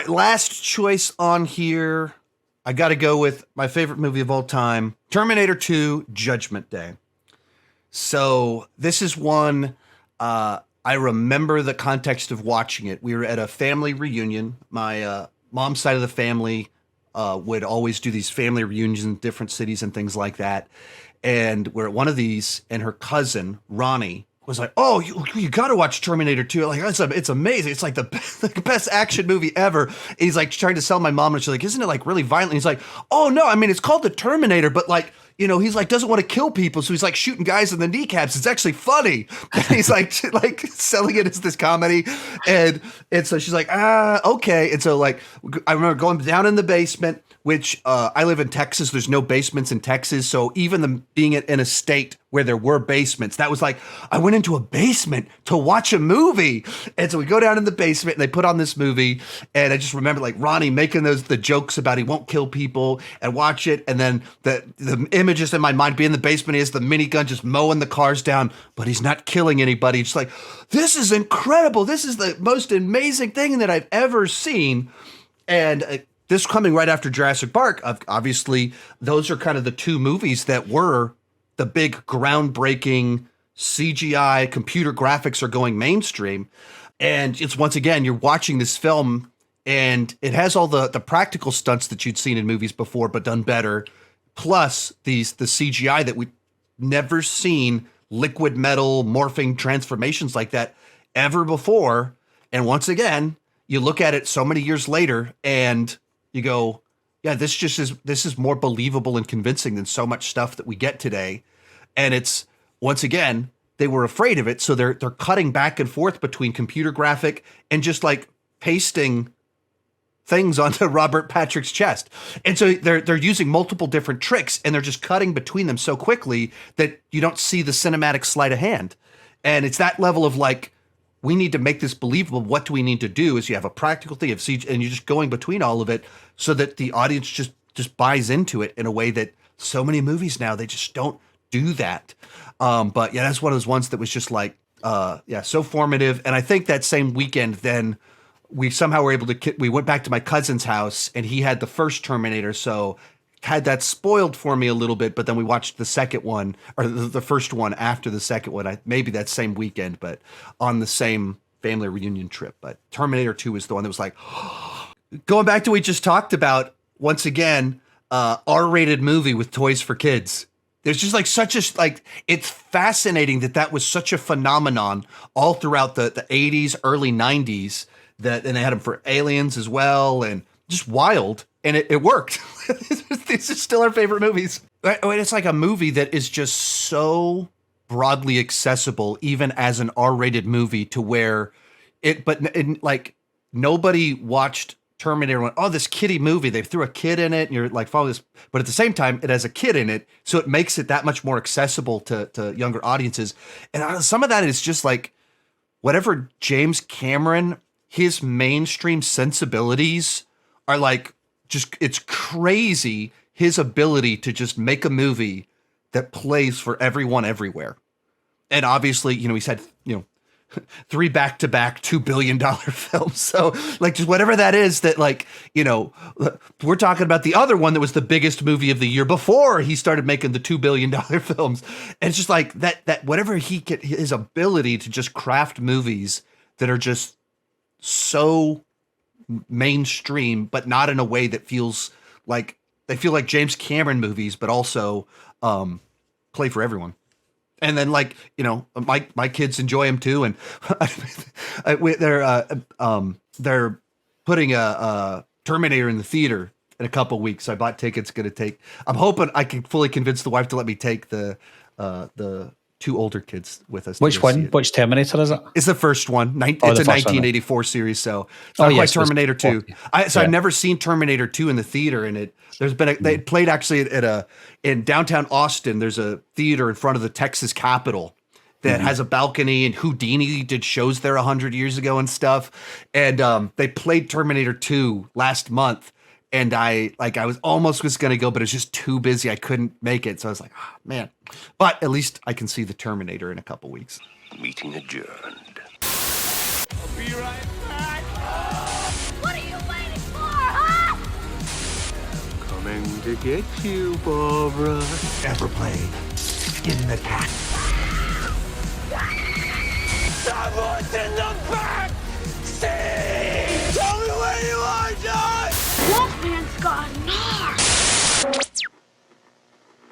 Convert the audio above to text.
right, last choice on here. I got to go with my favorite movie of all time, Terminator 2, Judgment Day. So this is one, I remember the context of watching it. We were at a family reunion. My mom's side of the family would always do these family reunions in different cities and things like that. And we're at one of these, and her cousin, Ronnie, was like, "Oh, you got to watch Terminator 2. Like, it's amazing. It's like the best action movie ever." And he's like trying to sell my mom, and she's like, "Isn't it like really violent?" And he's like, "Oh no, I mean it's called the Terminator, but like, you know, he's like doesn't want to kill people, so he's like shooting guys in the kneecaps. It's actually funny." And he's like selling it as this comedy, and so she's like, okay. And so like I remember going down in the basement, which I live in Texas. There's no basements in Texas, so even being in a state where there were basements, that was like I went into a basement to watch a movie. And so we go down in the basement, and they put on this movie, and I just remember like Ronnie making the jokes about he won't kill people, and watch it, and then the images in my mind being in the basement is the minigun just mowing the cars down, but he's not killing anybody. It's like, this is incredible. This is the most amazing thing that I've ever seen. And this coming right after Jurassic Park, obviously, those are kind of the two movies that were the big groundbreaking CGI computer graphics are going mainstream. And it's once again, you're watching this film and it has all the practical stunts that you'd seen in movies before, but done better. Plus the CGI that we've never seen, liquid metal morphing transformations like that ever before. And once again, you look at it so many years later and you go, yeah, this is more believable and convincing than so much stuff that we get today. And it's, once again, they were afraid of it. So they're cutting back and forth between computer graphic and just like pasting things onto Robert Patrick's chest. And so they're using multiple different tricks and they're just cutting between them so quickly that you don't see the cinematic sleight of hand. And it's that level of like, we need to make this believable. What do we need to do is you have a practical thing of CG and you're just going between all of it so that the audience just buys into it in a way that so many movies now, they just don't do that. But yeah, that's one of those ones that was just like, so formative. And I think that same weekend, then we somehow were able to, we went back to my cousin's house and he had the first Terminator. So had that spoiled for me a little bit, but then we watched the second one or the first one after the second one, maybe that same weekend, but on the same family reunion trip. But Terminator 2 is the one that was like, going back to what we just talked about, once again, R-rated movie with toys for kids. There's just like it's fascinating that was such a phenomenon all throughout the 80s, early 90s, and they had them for Aliens as well, and just wild. And it worked. These are still our favorite movies. It's like a movie that is just so broadly accessible, even as an R-rated movie, to where like nobody watched Terminator and went, "Oh, this kiddie movie. They threw a kid in it," and you're like, "Follow this." But at the same time, it has a kid in it, so it makes it that much more accessible to younger audiences. And some of that is just like whatever James Cameron, his mainstream sensibilities are like. Just, it's crazy his ability to just make a movie that plays for everyone everywhere. And obviously, he's had, 3 back-to-back $2 billion films. So like just whatever that is that like, we're talking about the other one that was the biggest movie of the year before he started making the $2 billion films. And it's just like that whatever his ability to just craft movies that are just so mainstream, but not in a way that feels like they feel like James Cameron movies, but also play for everyone. And then like, my kids enjoy them too. And they're putting a Terminator in the theater in a couple weeks. So I bought tickets. I'm hoping I can fully convince the wife to let me take the 2 older kids with us. Which one? Which Terminator is it? It's the first one. It's a 1984 series, so it's not quite Terminator 2. I've never seen Terminator 2 in the theater, and they played actually in downtown Austin. There's a theater in front of the Texas Capitol that has a balcony, and Houdini did shows there 100 years ago and stuff. And they played Terminator 2 last month. And I was almost going to go, but it was just too busy. I couldn't make it. So I was like, oh, man. But at least I can see the Terminator in a couple weeks. Meeting adjourned. I'll be right back. What are you waiting get you, Barbara. Ever played Skin the Cat? Someone's in the back!